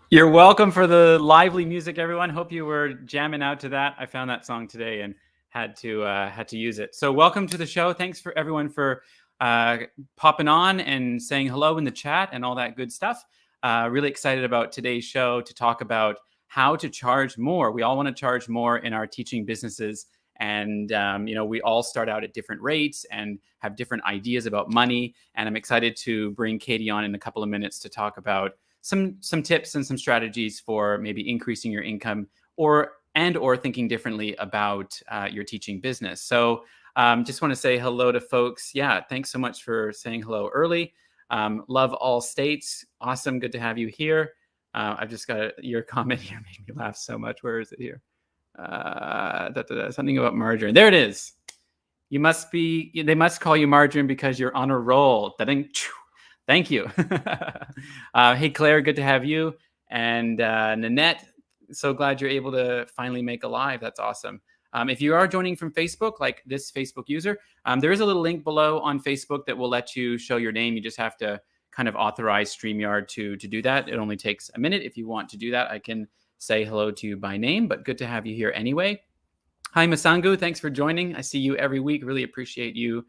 You're welcome for the lively music, everyone. Hope you were jamming out to that. I found that song today and had to use it. So welcome to the show. Thanks for everyone for popping on and saying hello in the chat and all that good stuff. Really excited about today's show to talk about how to charge more. We all want to charge more in our teaching businesses. And, we all start out at different rates and have different ideas about money. And I'm excited to bring Katie on in a couple of minutes to talk about some tips and some strategies for maybe increasing your income or thinking differently about your teaching business. So just want to say hello to folks. Yeah, thanks so much for saying hello early. Love all states. Awesome. Good to have you here. I've just got your comment here made me laugh so much. Where is it here? Something about margarine. There it is. They must call you margarine because you're on a roll. Thank you. Hey, Claire, good to have you. And Nanette, so glad you're able to finally make a live. That's awesome. If you are joining from Facebook, like this Facebook user, there is a little link below on Facebook that will let you show your name. You just have to kind of authorize StreamYard to do that. It only takes a minute. If you want to do that, I can say hello to you by name, but good to have you here anyway. Hi, Masangu. Thanks for joining. I see you every week. Really appreciate you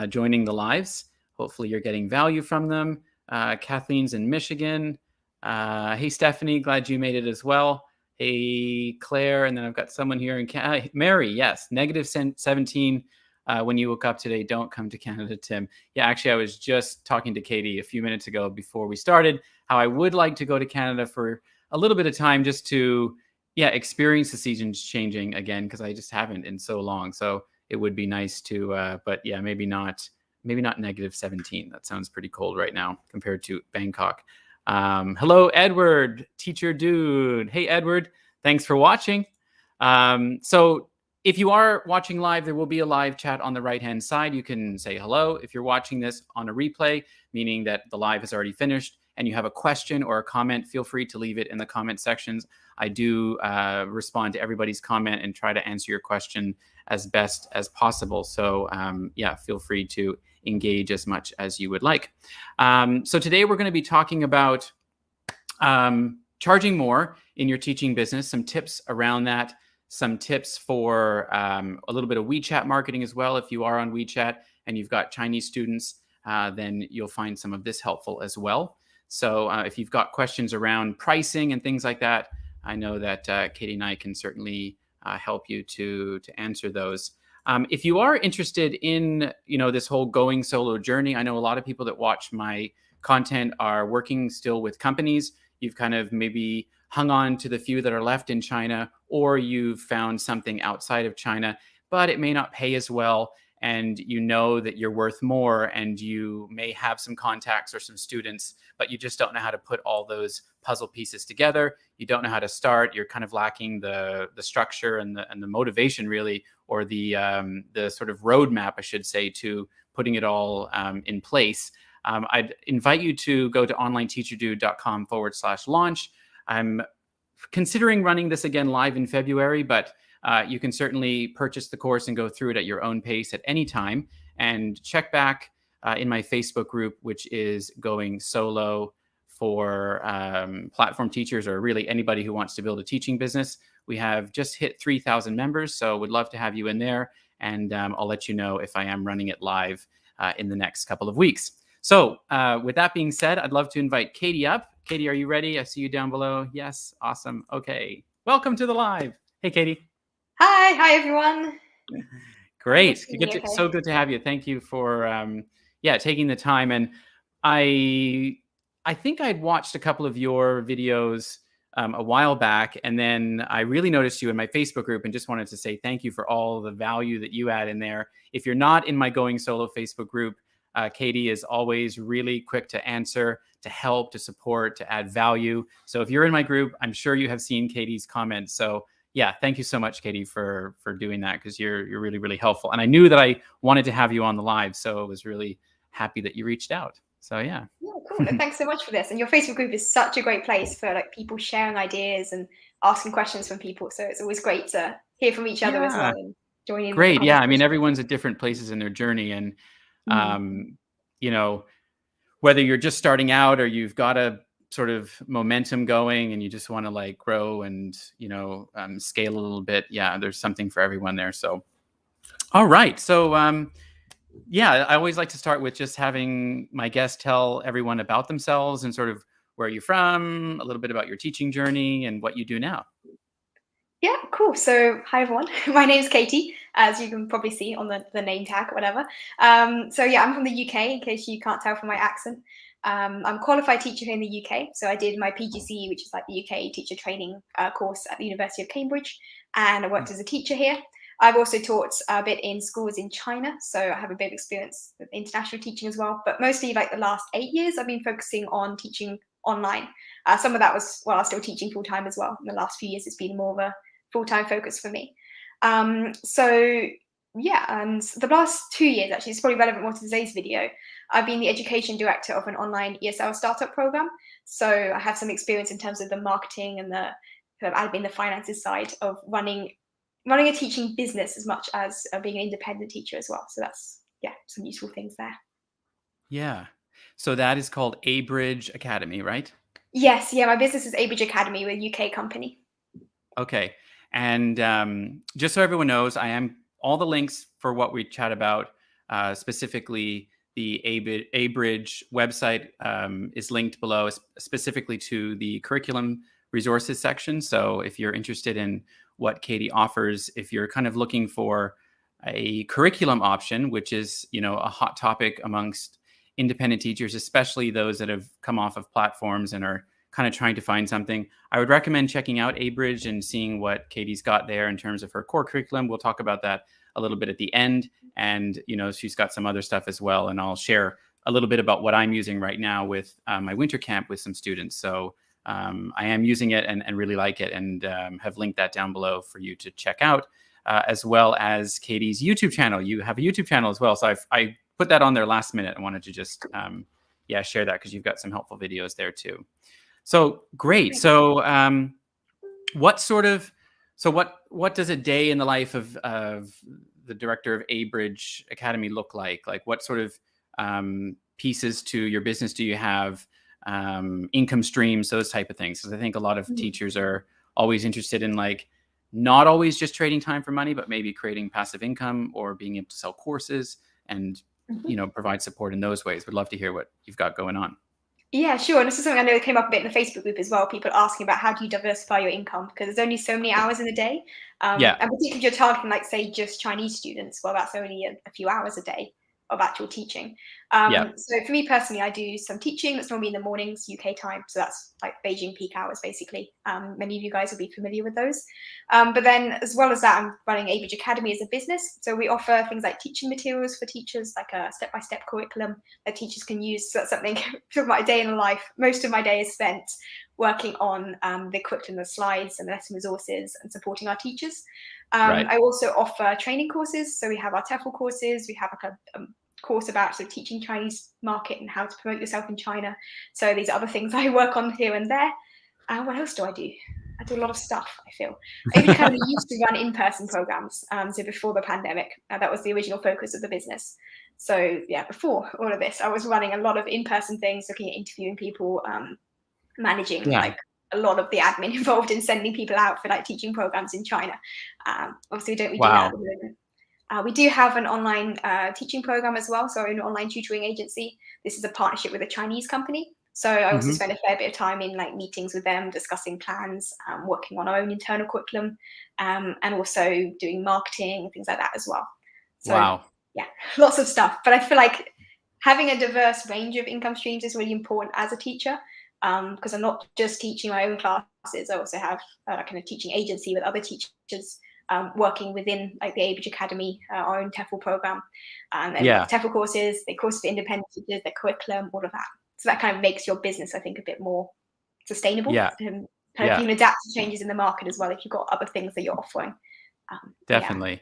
joining the lives. Hopefully you're getting value from them. Kathleen's in Michigan. Hey, Stephanie, glad you made it as well. Hey, Claire, and then I've got someone here in Mary, yes, -17 when you woke up today. Don't come to Canada, Tim. Yeah, actually, I was just talking to Katie a few minutes ago before we started, how I would like to go to Canada for a little bit of time just to, experience the seasons changing again, because I just haven't in so long. So it would be nice to, but yeah, maybe not -17. That sounds pretty cold right now compared to Bangkok. Hello, Edward, teacher dude. Hey, Edward, thanks for watching. So if you are watching live, there will be a live chat on the right-hand side. You can say hello. If you're watching this on a replay, meaning that the live has already finished, and you have a question or a comment, feel free to leave it in the comment sections. I do respond to everybody's comment and try to answer your question as best as possible. So feel free to engage as much as you would like. So today we're going to be talking about charging more in your teaching business, some tips around that, some tips for a little bit of WeChat marketing as well. If you are on WeChat and you've got Chinese students, then you'll find some of this helpful as well. So if you've got questions around pricing and things like that, I know that Katie and I can certainly help you to answer those. If you are interested in, this whole going solo journey, I know a lot of people that watch my content are working still with companies. You've kind of maybe hung on to the few that are left in China, or you've found something outside of China, but it may not pay as well. And you know that you're worth more, and you may have some contacts or some students, but you just don't know how to put all those puzzle pieces together. You don't know how to start. You're kind of lacking the structure and the motivation, really, or the sort of roadmap, I should say, to putting it all in place. I'd invite you to go to onlineteacherdude.com/launch. I'm considering running this again live in February, but you can certainly purchase the course and go through it at your own pace at any time. And check back in my Facebook group, which is Going Solo for platform teachers, or really anybody who wants to build a teaching business. We have just hit 3,000 members, so would love to have you in there. And I'll let you know if I am running it live in the next couple of weeks. So with that being said, I'd love to invite Katie up. Katie, are you ready? I see you down below. Yes, awesome. Okay, welcome to the live. Hey, Katie. Hi everyone. Great. So good to have you. Thank you for taking the time. And I think I'd watched a couple of your videos a while back, and then I really noticed you in my Facebook group and just wanted to say thank you for all the value that you add in there. If you're not in my Going Solo Facebook group, Katie is always really quick to answer, to help, to support, to add value. So if you're in my group, I'm sure you have seen Katie's comments. So yeah, thank you so much, Katie, for doing that, because you're really, really helpful. And I knew that I wanted to have you on the live, so I was really happy that you reached out. So yeah. Yeah, cool. Thanks so much for this. And your Facebook group is such a great place for people sharing ideas and asking questions from people. So it's always great to hear from each other as well and join in. Great. Yeah. I mean, everyone's at different places in their journey, and whether you're just starting out or you've got a sort of momentum going and you just want to like grow and, scale a little bit, yeah, there's something for everyone there. So, all right. So, yeah, I always like to start with just having my guests tell everyone about themselves and sort of where you're from, a little bit about your teaching journey and what you do now. Yeah, cool. So, hi everyone. My name's Katie, as you can probably see on the name tag or whatever. So, yeah, I'm from the UK, in case you can't tell from my accent. I'm a qualified teacher here in the UK. So, I did my PGCE, which is like the UK teacher training course at the University of Cambridge, and I worked as a teacher here. I've also taught a bit in schools in China, so I have a bit of experience with international teaching as well. But mostly, like the last 8 years, I've been focusing on teaching online. Some of that was while I was still teaching full time as well. In the last few years, it's been more of a full-time focus for me. So yeah, and the last 2 years, actually, it's probably relevant more to today's video. I've been the education director of an online ESL startup program. So I have some experience in terms of the marketing and the kind of admin, the finances side of running a teaching business as much as being an independent teacher as well. So that's, yeah, some useful things there. Yeah. So that is called ABridge Academy, right? Yes, yeah, my business is ABridge Academy, we're a UK company. Okay. And just so everyone knows, all the links for what we chat about, specifically the ABridge website is linked below, specifically to the curriculum resources section. So if you're interested in what Katie offers, if you're kind of looking for a curriculum option, which is, a hot topic amongst independent teachers, especially those that have come off of platforms and are kind of trying to find something, I would recommend checking out ABridge and seeing what Katie's got there in terms of her core curriculum. We'll talk about that a little bit at the end. And, she's got some other stuff as well. And I'll share a little bit about what I'm using right now with my winter camp with some students. So I am using it and really like it, and have linked that down below for you to check out, as well as Katie's YouTube channel. You have a YouTube channel as well. So I put that on there last minute. I wanted to just, share that because you've got some helpful videos there too. So great. So what does a day in the life of the director of ABridge Academy look like? Like what sort of pieces to your business do you have? Income streams, those type of things. Because I think a lot of teachers are always interested in like not always just trading time for money, but maybe creating passive income or being able to sell courses and provide support in those ways. Would love to hear what you've got going on. Yeah, sure. And this is something I know came up a bit in the Facebook group as well. People asking about how do you diversify your income, because there's only so many hours in a day. And particularly if you're targeting, like, say, just Chinese students, well, that's only a few hours a day of actual teaching. So for me personally, I do some teaching that's normally in the mornings, UK time. So that's like Beijing peak hours, basically. Many of you guys will be familiar with those. But then as well as that, I'm running ABridge Academy as a business. So we offer things like teaching materials for teachers, like a step-by-step curriculum that teachers can use. So that's something, talking about a day in the life, most of my day is spent working on the curriculum, the slides and the lesson resources and supporting our teachers. I also offer training courses. So we have our TEFL courses. We have like a course about sort of teaching Chinese market and how to promote yourself in China. So these are other things I work on here and there. What else do? I do a lot of stuff, I feel. ABridge Academy used to run in-person programs. So before the pandemic, that was the original focus of the business. So yeah, before all of this, I was running a lot of in-person things, looking at interviewing people, managing like a lot of the admin involved in sending people out for like teaching programs in China. Obviously, we don't do that at the moment. We do have an online teaching program as well, so our own online tutoring agency. This is a partnership with a Chinese company. So I also spend a fair bit of time in like meetings with them, discussing plans, working on our own internal curriculum, and also doing marketing and things like that as well. So yeah, lots of stuff. But I feel like having a diverse range of income streams is really important as a teacher, because I'm not just teaching my own classes. I also have a kind of teaching agency with other teachers working within like the ABridge Academy, our own TEFL program, and TEFL courses, the courses for independent teachers, the curriculum, all of that. So that kind of makes your business, I think, a bit more sustainable. And kind of you can adapt to changes in the market as well if you've got other things that you're offering. Definitely. Yeah.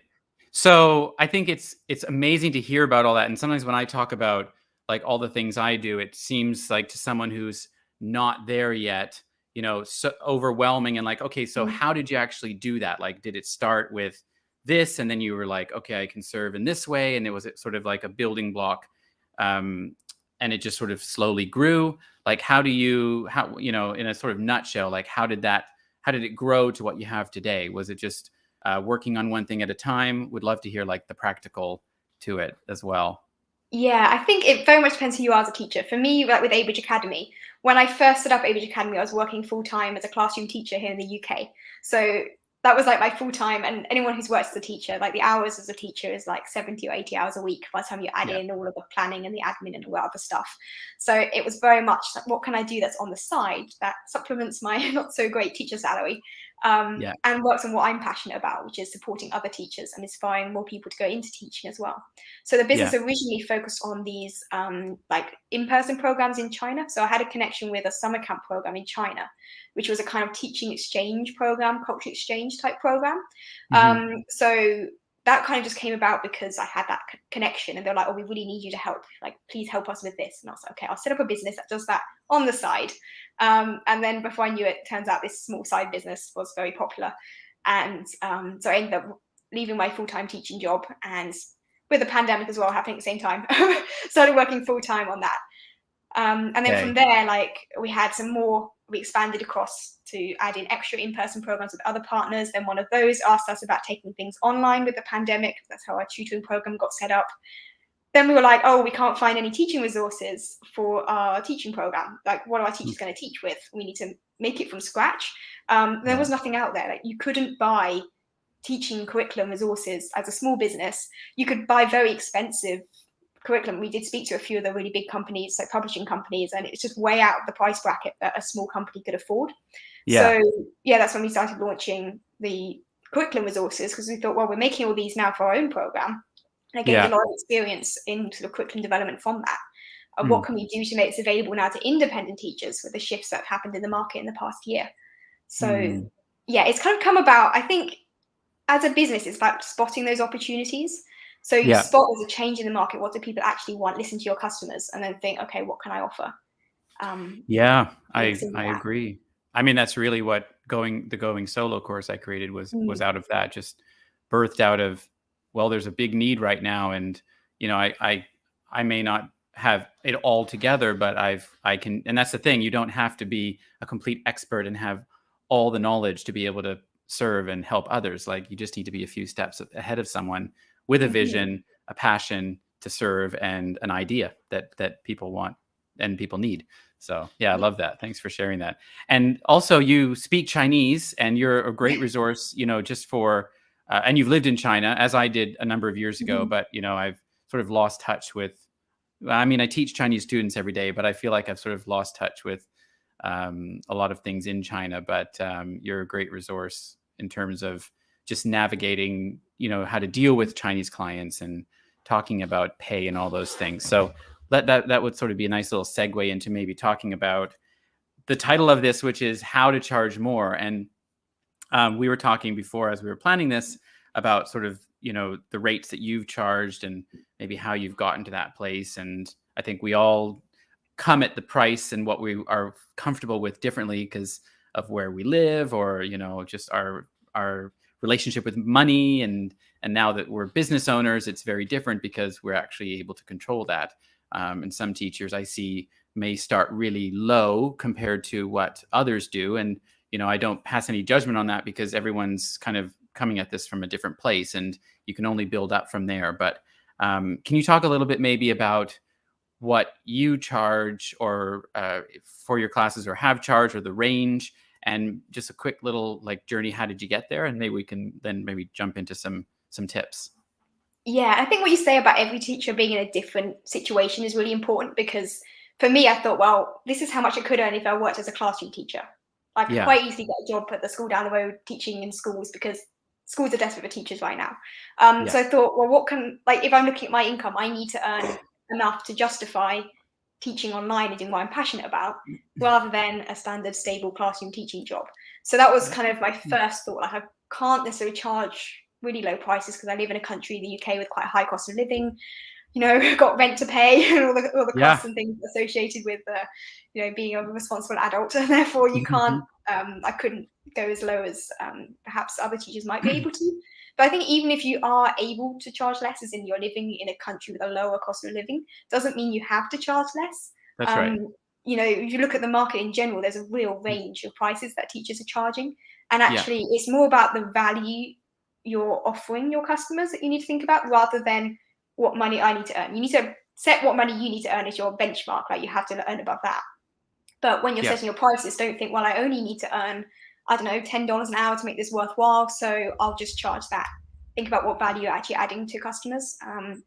So I think it's amazing to hear about all that. And sometimes when I talk about like all the things I do, it seems like to someone who's not there yet, so overwhelming and like, okay, so how did you actually do that? Like, did it start with this and then you were like, okay, I can serve in this way, and it was sort of like a building block and it just sort of slowly grew? Like, how, you know, in a sort of nutshell, like how did it grow to what you have today? Was it just working on one thing at a time? Would love to hear like the practical to it as well. Yeah, I think it very much depends who you are as a teacher. For me, like with ABridge Academy, when I first set up ABridge Academy, I was working full time as a classroom teacher here in the UK. So that was like my full time. And anyone who's worked as a teacher, like the hours as a teacher is like 70 or 80 hours a week by the time you add Yeah. in all of the planning and the admin and all that other stuff. So it was very much like, what can I do that's on the side that supplements my not so great teacher salary? Yeah. And works on what I'm passionate about, which is supporting other teachers and inspiring more people to go into teaching as well. So the business Yeah. originally focused on these like in-person programs in China. So I had a connection with a summer camp program in China, which was a kind of teaching exchange program, culture exchange type program. So that kind of just came about because I had that connection, and they're like, "Oh, we really need you to help. Like, please help us with this." And I was like, "Okay, I'll set up a business that does that on the side." And then before I knew it, turns out this small side business was very popular, and so I ended up leaving my full-time teaching job, and with the pandemic as well happening at the same time, started working full-time on that. And then from there, like we expanded across to add in extra in-person programs with other partners. Then one of those asked us about taking things online with the pandemic. That's how our tutoring program got set up. Then we were like, oh, we can't find any teaching resources for our teaching program. Like, what are our teachers going to teach with? We need to make it from scratch. There was nothing out there. Like, you couldn't buy teaching curriculum resources as a small business. You could buy very expensive curriculum. We did speak to a few of the really big companies, like publishing companies, and it's just way out of the price bracket that a small company could afford. Yeah. So yeah, that's when we started launching the curriculum resources, because we thought, well, we're making all these now for our own program. And I gained a lot of experience in sort of curriculum development from that. What can we do to make this available now to independent teachers with the shifts that have happened in the market in the past year? So yeah, it's kind of come about, I think, as a business, it's about spotting those opportunities. So you spot there's a change in the market. What do people actually want? Listen to your customers, and then think, okay, what can I offer? Yeah, I agree. I mean, that's really what the Going Solo course I created was out of that, just birthed out of, well, there's a big need right now, and you know, I may not have it all together, but I can, and that's the thing. You don't have to be a complete expert and have all the knowledge to be able to serve and help others. Like, you just need to be a few steps ahead of someone with a vision, a passion to serve, and an idea that people want and people need. So yeah, I love that. Thanks for sharing that. And also, you speak Chinese, and you're a great resource, you know, just for, and you've lived in China, as I did a number of years ago, but, you know, I've sort of lost touch with, I mean, I teach Chinese students every day, but I feel like I've sort of lost touch with a lot of things in China. But you're a great resource in terms of just navigating, you know, how to deal with Chinese clients and talking about pay and all those things. So that would sort of be a nice little segue into maybe talking about the title of this, which is How to Charge More. And we were talking before, as we were planning this, about sort of, you know, the rates that you've charged and maybe how you've gotten to that place. And I think we all come at the price and what we are comfortable with differently because of where we live, or, you know, just our relationship with money. And now that we're business owners, it's very different because we're actually able to control that. And some teachers I see may start really low compared to what others do. And, you know, I don't pass any judgment on that because everyone's kind of coming at this from a different place, and you can only build up from there. But can you talk a little bit maybe about what you charge, or for your classes, or have charged, or the range, and just a quick little like journey? How did you get there? And maybe we can then maybe jump into some tips. Yeah, I think what you say about every teacher being in a different situation is really important, because for me, I thought, well, this is how much I could earn if I worked as a classroom teacher. I could quite easily get a job at the school down the road teaching in schools, because schools are desperate for teachers right now. So I thought, well, what can, like, if I'm looking at my income, I need to earn enough to justify teaching online and doing what I'm passionate about, rather than a standard stable classroom teaching job. So that was kind of my first thought. Like, I can't necessarily charge really low prices because I live in a country, the UK, with quite a high cost of living. You know, got rent to pay and all the costs and things associated with, you know, being a responsible adult, and therefore you can't. I couldn't go as low as perhaps other teachers might be able to. But I think even if you are able to charge less, as in you're living in a country with a lower cost of living, doesn't mean you have to charge less. That's right. You know, if you look at the market in general, there's a real range of prices that teachers are charging. And actually, it's more about the value you're offering your customers that you need to think about, rather than what money I need to earn. You need to set what money you need to earn as your benchmark. Like, you have to earn above that. But when you're setting your prices, don't think, well, I only need to earn, I don't know, $10 an hour to make this worthwhile, so I'll just charge that. Think about what value you're actually adding to customers,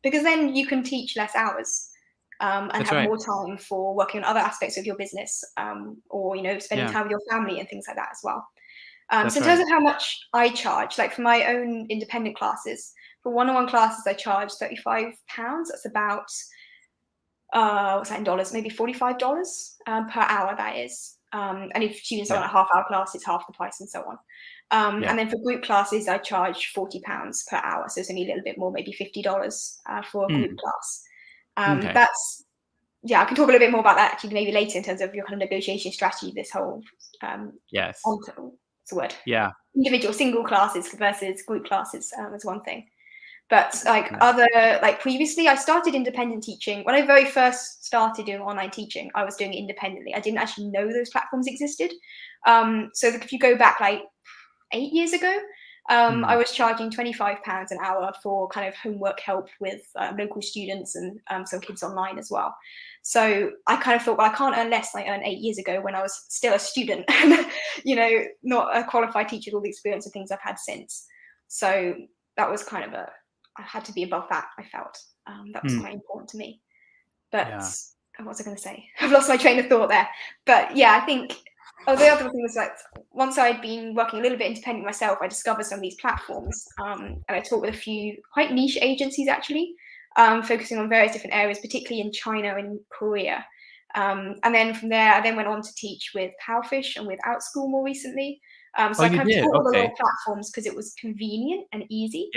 because then you can teach less hours and That's have right. more time for working on other aspects of your business, or, you know, spending time with your family and things like that as well. So in terms of how much I charge, like for my own independent classes, for one-on-one classes, I charge £35. That's about what's that in dollars? Maybe $45 per hour, that is. And if students are on a half-hour class, it's half the price, and so on. And then for group classes, I charge £40 per hour. So it's only a little bit more, maybe $50 for a group class. That's, yeah, I can talk a little bit more about that actually maybe later, in terms of your kind of negotiation strategy, this whole, what's the word? Yeah. Individual single classes versus group classes is one thing. But like previously, I started independent teaching. When I very first started doing online teaching, I was doing it independently. I didn't actually know those platforms existed. So if you go back like 8 years ago, I was charging £25 an hour for kind of homework help with local students and some kids online as well. So I kind of thought, well, I can't earn less than I earned 8 years ago when I was still a student, you know, not a qualified teacher with all the experience and things I've had since. So that was kind of I had to be above that, I felt. That was quite important to me. But what was I going to say? I've lost my train of thought there. But yeah, I think the other thing was that once I'd been working a little bit independently myself, I discovered some of these platforms. And I talked with a few quite niche agencies, actually, focusing on various different areas, particularly in China and Korea. And then from there, I then went on to teach with Powfish and with OutSchool more recently. So I kind of taught all the little platforms because it was convenient and easy.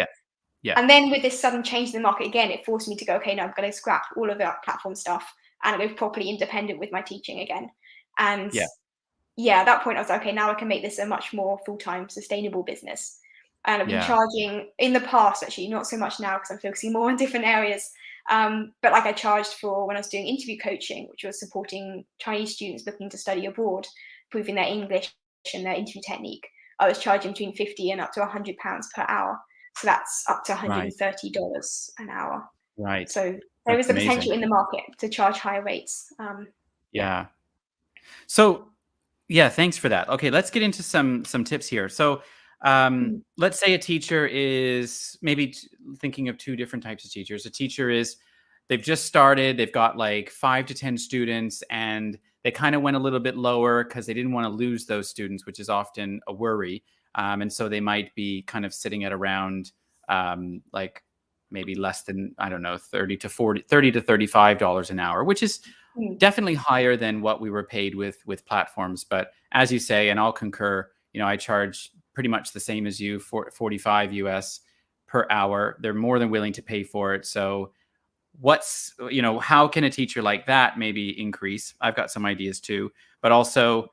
Yeah. And then with this sudden change in the market again, it forced me to go, okay, now I'm going to scrap all of that platform stuff and go properly independent with my teaching again. And at that point, I was like, okay, now I can make this a much more full-time sustainable business. And I've been charging in the past, actually, not so much now because I'm focusing more on different areas. But like I charged for when I was doing interview coaching, which was supporting Chinese students looking to study abroad, improving their English and their interview technique. I was charging between $50 and up to £100 per hour. So that's up to $130 an hour. Right. So there is the potential in the market to charge higher rates. So, thanks for that. Okay, let's get into some tips here. So, let's say a teacher is maybe thinking of two different types of teachers. A teacher they've just started, they've got like 5 to 10 students, and they kind of went a little bit lower because they didn't want to lose those students, which is often a worry. And so they might be kind of sitting at around like maybe less than, I don't know, $30 to $35 an hour, which is definitely higher than what we were paid with platforms. But as you say, and I'll concur, you know, I charge pretty much the same as you, for $45 US per hour. They're more than willing to pay for it. So how can a teacher like that maybe increase? I've got some ideas too, but also,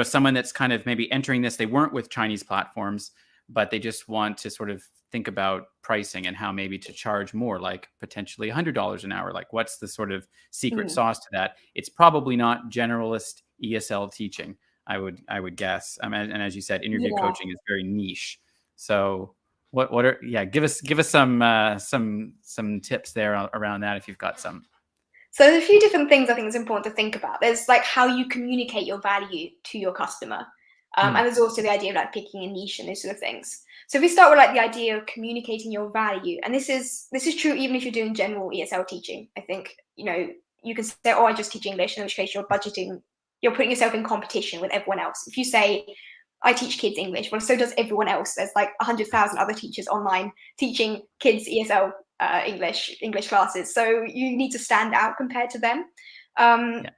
someone that's kind of maybe entering this, they weren't with Chinese platforms, but they just want to sort of think about pricing and how maybe to charge more, like potentially $100 an hour. Like, what's the sort of secret sauce to that? It's probably not generalist ESL teaching, I would guess. And as you said, interview coaching is very niche. So give us some tips there around that if you've got some. So there's a few different things I think is important to think about. There's like how you communicate your value to your customer. And there's also the idea of like picking a niche and those sort of things. So if we start with like the idea of communicating your value, and this is true even if you're doing general ESL teaching. I think, you can say, oh, I just teach English, in which case you're putting yourself in competition with everyone else. If you say, I teach kids English, well, so does everyone else. There's like 100,000 other teachers online teaching kids ESL English classes. So you need to stand out compared to them.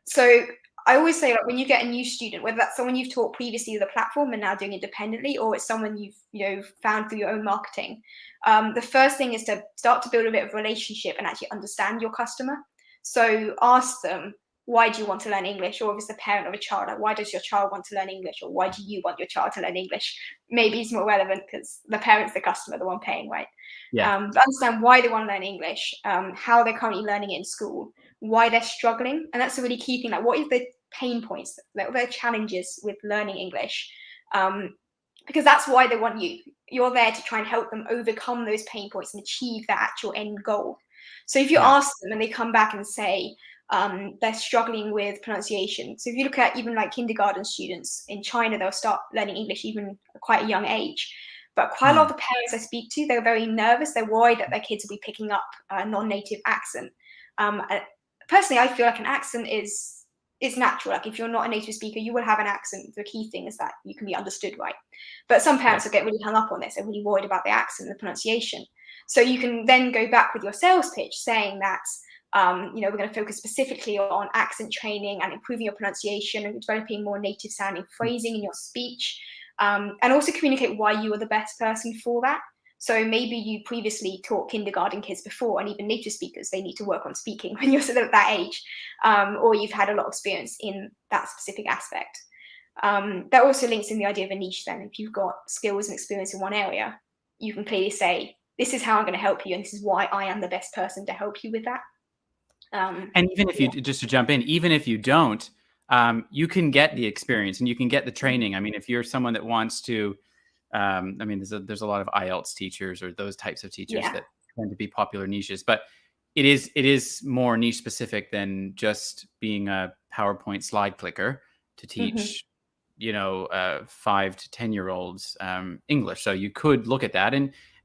So I always say, like, when you get a new student, whether that's someone you've taught previously with a platform and now doing independently, or it's someone you've found through your own marketing, the first thing is to start to build a bit of relationship and actually understand your customer. So ask them, why do you want to learn English? Or if it's the parent of a child, like, why does your child want to learn English? Or why do you want your child to learn English? Maybe it's more relevant because the parent's the customer, the one paying, right? Yeah. But understand why they want to learn English, how they're currently learning it in school, why they're struggling. And that's a really key thing. Like, what is the pain points, what are their challenges with learning English? Because that's why they want you. You're there to try and help them overcome those pain points and achieve that actual end goal. So if you ask them and they come back and say they're struggling with pronunciation. So if you look at even like kindergarten students in China, they'll start learning English even at quite a young age. But quite a lot of the parents I speak to, they're very nervous. They're worried that their kids will be picking up a non-native accent. Personally, I feel like an accent is natural. Like, if you're not a native speaker, you will have an accent. The key thing is that you can be understood, right? But some parents will get really hung up on this. They're really worried about the accent and the pronunciation. So you can then go back with your sales pitch saying that, we're going to focus specifically on accent training and improving your pronunciation and developing more native sounding phrasing in your speech, and also communicate why you are the best person for that. So maybe you previously taught kindergarten kids before, and even native speakers, they need to work on speaking when you're still at that age, or you've had a lot of experience in that specific aspect. That also links in the idea of a niche then. If you've got skills and experience in one area, you can clearly say, this is how I'm going to help you, and this is why I am the best person to help you with that. And even if you, just to jump in, even if you don't, you can get the experience and you can get the training. I mean, if you're someone that wants to, there's a lot of IELTS teachers or those types of teachers that tend to be popular niches, but it is more niche specific than just being a PowerPoint slide clicker to teach, 5 to 10-year-olds English. So you could look at that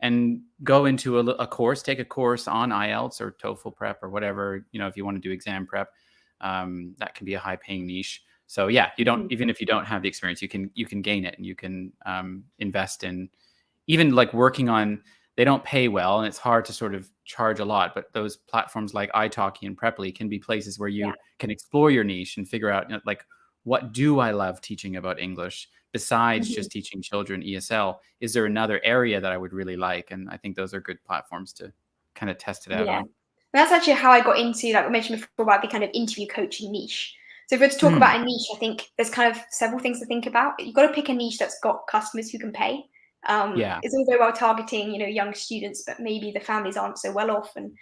and go into a course, take a course on IELTS or TOEFL prep or whatever, if you want to do exam prep, that can be a high paying niche. So yeah, you don't, even if you don't have the experience, you can gain it, and you can invest in, even like working on, they don't pay well and it's hard to sort of charge a lot, but those platforms like italki and Preply can be places where you can explore your niche and figure out, like, what do I love teaching about English besides just teaching children ESL? Is there another area that I would really like? And I think those are good platforms to kind of test it out on. That's actually how I got into, like I mentioned before, about the kind of interview coaching niche. So if we're to talk about a niche, I think there's kind of several things to think about. You've got to pick a niche that's got customers who can pay. It's all very well targeting, young students, but maybe the families aren't so well off. And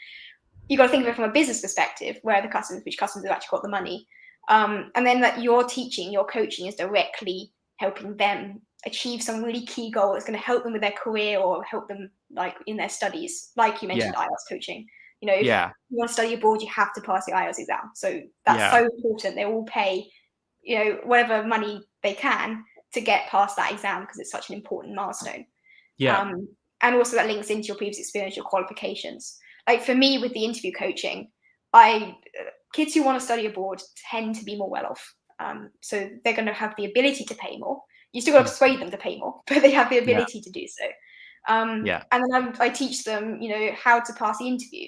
you've got to think of it from a business perspective, which customers have actually got the money. And then that your teaching, your coaching is directly helping them achieve some really key goal that's going to help them with their career or help them like in their studies, like you mentioned, IELTS coaching. If you want to study abroad, you have to pass the IELTS exam. So that's so important. They all pay, whatever money they can to get past that exam because it's such an important milestone. And also that links into your previous experience, your qualifications. Like for me with the interview coaching, kids who want to study abroad tend to be more well off. So they're going to have the ability to pay more. You still got to persuade them to pay more, but they have the ability to do so. And then I teach them, how to pass the interview,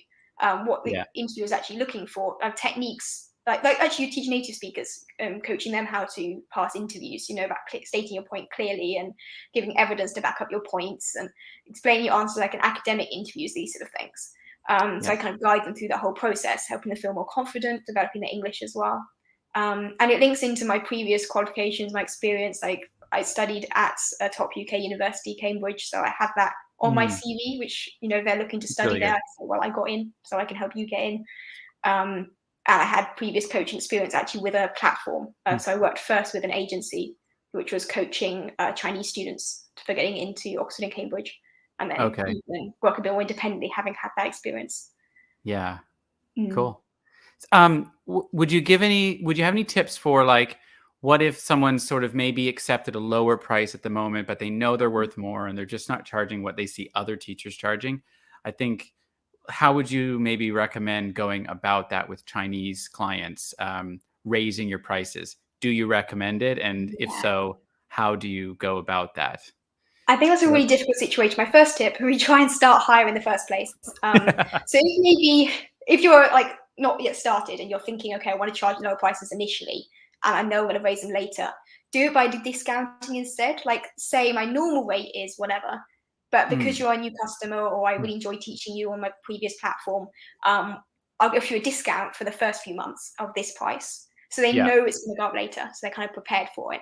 what the interviewer is actually looking for, techniques. Like actually you teach native speakers, coaching them how to pass interviews, about stating your point clearly and giving evidence to back up your points and explaining your answers like an academic interviews, these sort of things. So I kind of guide them through the whole process, helping them feel more confident, developing their English as well. And it links into my previous qualifications, my experience. Like I studied at a top UK university, Cambridge, so I have that on my CV, which, they're looking to study really there. So, well, I got in, so I can help you get in. And I had previous coaching experience actually with a platform. So I worked first with an agency, which was coaching Chinese students for getting into Oxford and Cambridge. And then work a bit more independently, having had that experience. Yeah. Cool. Would you have any tips for, like, what if someone's sort of maybe accepted a lower price at the moment, but they know they're worth more and they're just not charging what they see other teachers charging? I think, how would you maybe recommend going about that with Chinese clients, raising your prices? Do you recommend it? And if so, how do you go about that? I think that's a really difficult situation. My first tip, we try and start higher in the first place. So if you're like not yet started and you're thinking, okay, I want to charge lower prices initially, and I know I'm going to raise them later, do it by discounting instead. Like, say my normal rate is whatever, but because you're a new customer or I really enjoy teaching you on my previous platform, I'll give you a discount for the first few months of this price. So they Yeah. know it's going to go up later. So they're kind of prepared for it.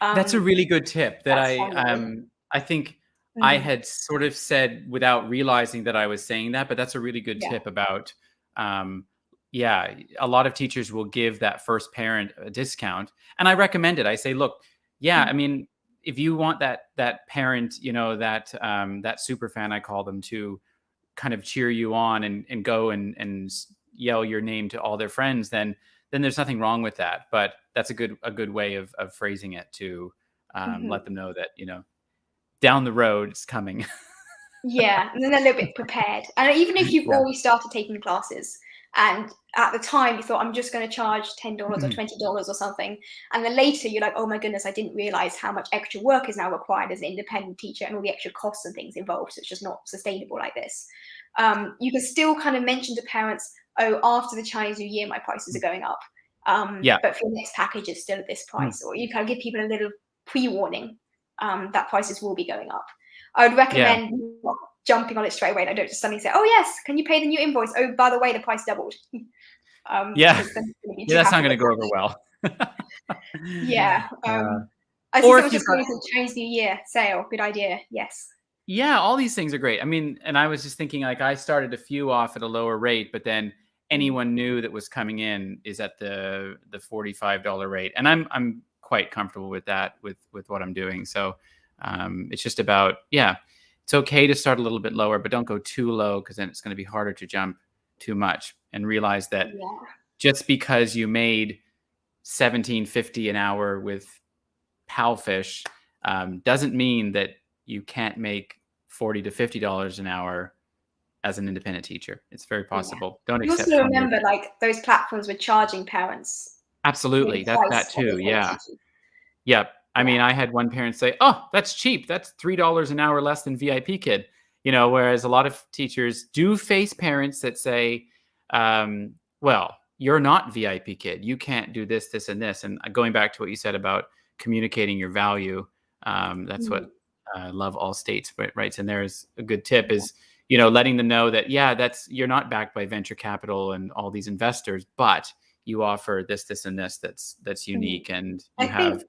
That's a really good tip that That's one way. I think I Mhm. had sort of said without realizing that I was saying that, but that's a really good Yeah. tip about, yeah, a lot of teachers will give that first parent a discount, and I recommend it. I say, look, yeah, I mean, if you want that parent, you know, that super fan, I call them, to kind of cheer you on and go and yell your name to all their friends, then there's nothing wrong with that. But that's a good way of phrasing it to let them know that, you know, down the road it's coming. Yeah, and then they're a little bit prepared. And even if you've Yeah. already started taking classes and at the time you thought, I'm just going to charge $10 or $20 or something, and then later you're like, oh my goodness, I didn't realize how much extra work is now required as an independent teacher and all the extra costs and things involved. So it's just not sustainable like this. You can still kind of mention to parents, oh, after the Chinese New Year, my prices are going up. Yeah. But for your next package, it's still at this price. Or you kind of give people a little pre-warning that prices will be going up. I would Yeah. recommend not jumping on it straight away. And I don't just suddenly say, "Oh yes, can you pay the new invoice? Oh, by the way, the price doubled." Yeah. Because then you're Yeah, too that's not happy going to with go that. over well. Yeah. Uh, I see or someone if you've just got, going to Chinese New Year sale. Good idea. Yes. yeah, all these things are great. I mean, and I was just thinking, like, I started a few off at a lower rate, but then anyone new that was coming in is at the $45 rate, and I'm quite comfortable with that with what I'm doing. So it's just about, yeah, it's okay to start a little bit lower, but don't go too low, because then it's going to be harder to jump too much. And realize that Yeah. just because you made $17.50 an hour with Palfish doesn't mean that you can't make $40 to $50 an hour as an independent teacher. It's very Yeah. possible. Don't You accept also 20. remember, like those platforms were charging parents Absolutely. maybe That twice what too. they quoted Yeah. you. Yep. I mean, Yeah. I had one parent say, "Oh, that's cheap. That's $3 an hour less than VIP Kid." You know, whereas a lot of teachers do face parents that say, "Well, you're not VIP Kid. You can't do this, this, and this." And going back to what you said about communicating your value, that's what Mhm. Love All States writes in there is a good tip. Yeah. Is, you know, letting them know that, yeah, that's, you're not backed by venture capital and all these investors, but you offer this, this, and this that's Mhm. unique, and I you think have.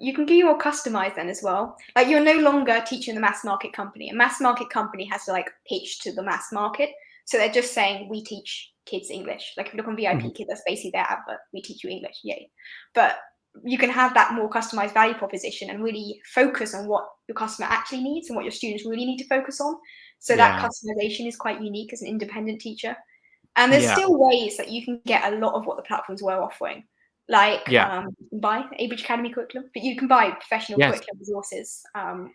you can be more customized then as well. Like you're no longer teaching the mass market company. A mass market company has to like pitch to the mass market. So they're just saying we teach kids English. Like if you look on Mhm. VIP Kid, that's basically their advert. We teach you English, yay. But you can have that more customized value proposition and really focus on what your customer actually needs and what your students really need to focus on. So that Yeah. customization is quite unique as an independent teacher. And there's Yeah. still ways that you can get a lot of what the platforms were offering. Like Yeah. you can buy ABridge Academy curriculum, but you can buy professional Yes. curriculum resources,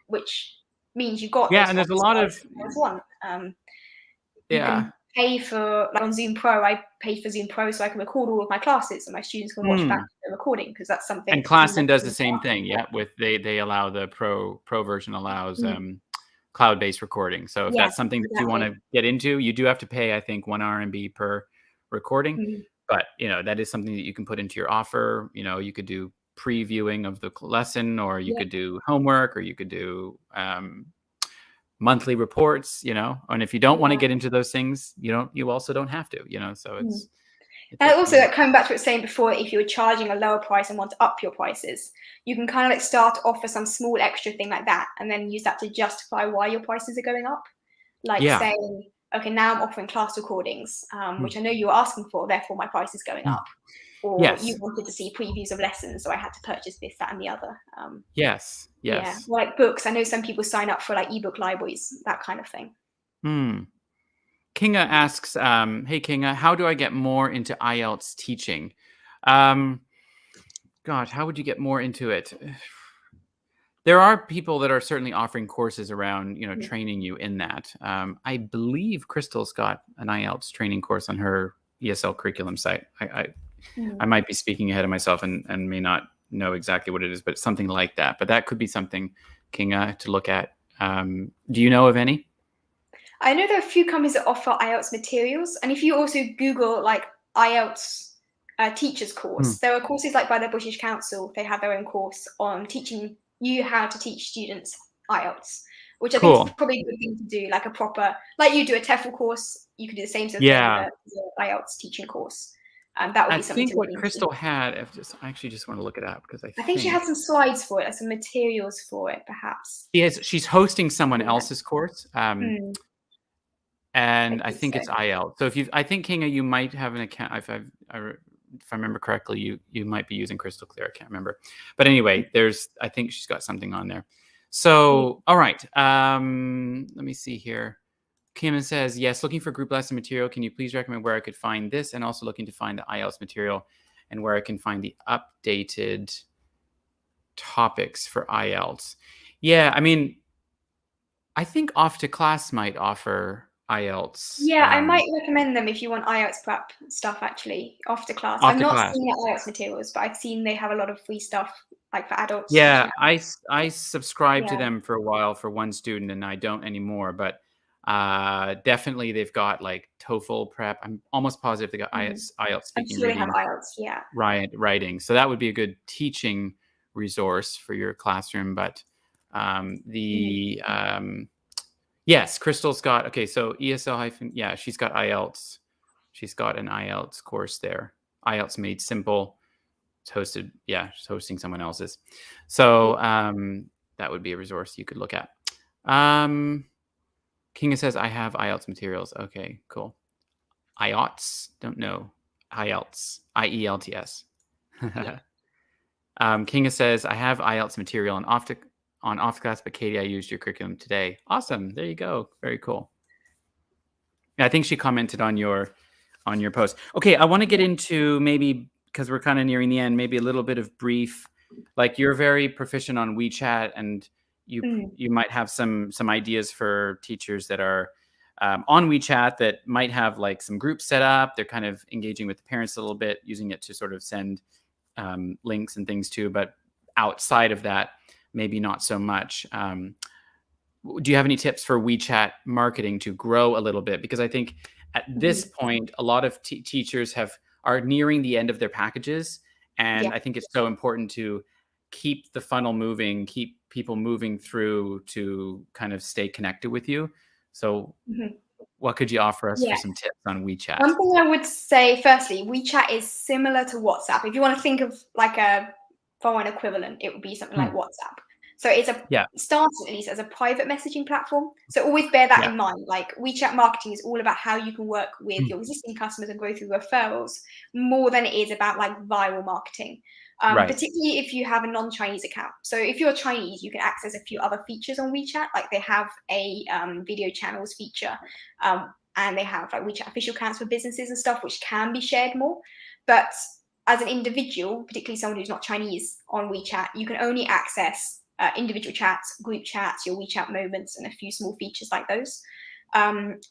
which means you've got Yeah. those And there's a costs lot right of, as one. You yeah. can pay for, like on Zoom Pro, I paid for Zoom Pro so I can record all of my classes and my students can watch back Mm. the recording because that's And something Zoom Klassen does the students are same asking thing. for. Yeah. With they allow the pro version allows Mm. cloud-based recording. So if Yeah, that's something that you want exactly. to get into, you do have to pay, I think, 1 RMB per recording. Mm. But, you know, that is something that you can put into your offer. You know, you could do previewing of the lesson, or you Yeah. could do homework, or you could do monthly reports, you know. And if you don't want to Yeah. get into those things, you also don't have to, you know. So Mm. it's And up to also, you. like coming back to what I was saying before, if you're charging a lower price and want to up your prices, you can kind of like start to offer some small extra thing like that, and then use that to justify why your prices are going up. Like Yeah. saying, okay, now I'm offering class recordings, Mm. which I know you were asking for, therefore my price is going Mm. up. Or you Yes. wanted to see previews of lessons, so I had to purchase this, that, and the other. Yes. Yeah, Yes. like books. I know some people sign up for like ebook libraries, that kind of thing. Hmm. Kinga Yeah. asks, "Hey Kinga, how do I get more into IELTS teaching?" Um, God, how would you get more into it? There are people that are certainly offering courses around, you know, Mm. training you in that. I believe Crystal's got an IELTS training course on her ESL curriculum site. I Mm. might be speaking ahead of myself and may not know exactly what it is, but it's something like that. But that could be something, Kinga, to look at. Do you know of any? I know there are a few companies that offer IELTS materials, and if you also Google like IELTS teachers Hmm. course, there are courses like by the British Council. They have their own course on teaching you how to teach students IELTS. which I think is Cool. probably a good thing to do, like a proper, like you do a TEFL course, you could do the same sort of thing Yeah. with the IELTS teaching course. That would I be something think to look what into. Crystal had, I actually just want to look it up because I think she has some slides for it, like some materials for it, perhaps. she's hosting someone Yeah. else's course. And I think it's IELTS. So I think Kinga, you might have an account. If I remember correctly, you might be using Crystal Clear. I can't remember, but anyway, I think she's got something on there. So, all right. Let me see here. Kim says, yes, looking for group lesson material. Can you please recommend where I could find this? And also looking to find the IELTS material and where I can find the updated topics for IELTS. Yeah, I mean, I think Off to Class might offer IELTS. Yeah, I might recommend them if you want IELTS prep stuff, actually, after class. Off I've to not Class. seen the IELTS materials, but I've seen they have a lot of free stuff, like for adults. Yeah, I subscribed to them for a while for one student, and I don't anymore. But definitely they've got like TOEFL prep. I'm almost positive they got IELTS speaking, I'm sure reading, they have IELTS, yeah. writing. So that would be a good teaching resource for your classroom. But yes, Crystal's got, okay, so ESL yeah, she's got IELTS. She's got an IELTS course there. IELTS Made Simple. It's hosted, yeah, she's hosting someone else's. So that would be a resource you could look at. Kinga says, I have IELTS materials. Okay, cool. IELTS, don't know. IELTS, IELTS. Kinga says, I have IELTS material on off class, but Katie, I used your curriculum today. Awesome. There you go. Very cool. Yeah, I think she commented on your post. Okay, I want to get into, maybe because we're kind of nearing the end, maybe a little bit of brief, like you're very proficient on WeChat, and you might have some ideas for teachers that are on WeChat that might have like some groups set up. They're kind of engaging with the parents a little bit, using it to sort of send links and things too, but outside of that, maybe not so much. Do you have any tips for WeChat marketing to grow a little bit? Because I think at this point, a lot of teachers are nearing the end of their packages. And I think it's so important to keep the funnel moving, keep people moving through to kind of stay connected with you. So what could you offer us for some tips on WeChat? One thing I would say, firstly, WeChat is similar to WhatsApp. If you want to think of like a foreign equivalent, it would be something like WhatsApp. So it's started at least as a private messaging platform. So always bear that in mind. Like WeChat marketing is all about how you can work with your existing customers and grow through referrals more than it is about like viral marketing. Particularly if you have a non-Chinese account. So if you're Chinese, you can access a few other features on WeChat. Like they have a video channels feature, and they have like WeChat official accounts for businesses and stuff, which can be shared more. But as an individual, particularly someone who's not Chinese on WeChat, you can only access individual chats, group chats, your WeChat moments, and a few small features like those.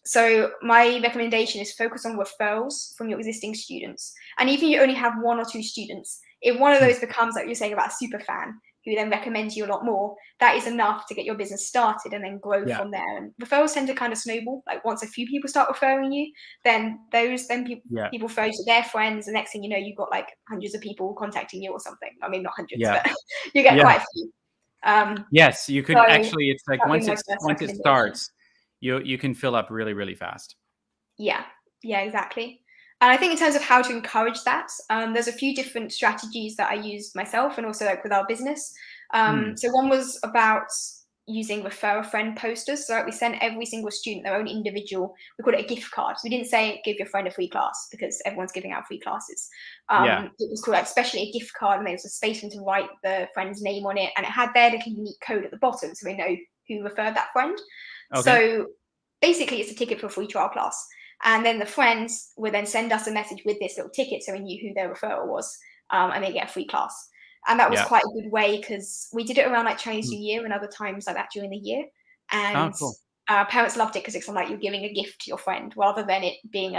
So my recommendation is focus on referrals from your existing students. And even if you only have 1 or 2 students, if one of those becomes, like you're saying, about a super fan who then recommends you a lot more, that is enough to get your business started and then grow from there. And referrals tend to kind of snowball. Like once a few people start referring you, then people refer you to their friends. The next thing you know, you've got like hundreds of people contacting you or something. I mean, not hundreds, but you get quite a few. Yes, you could actually. It's like once it starts, you can fill up really, really fast. Yeah, exactly. And I think in terms of how to encourage that, there's a few different strategies that I used myself and also like with our business. So one was about using refer a friend posters. So we sent every single student their own individual, we call it a gift card. So we didn't say give your friend a free class because everyone's giving out free classes. It was called like especially a gift card, and there was a space for them to write the friend's name on it, and it had their little unique code at the bottom so they know who referred that friend. So basically it's a ticket for a free trial class. And then the friends would then send us a message with this little ticket so we knew who their referral was, and they get a free class. And that was quite a good way because we did it around like Chinese New Year and other times like that during the year. And parents loved it because it's like you're giving a gift to your friend rather than it being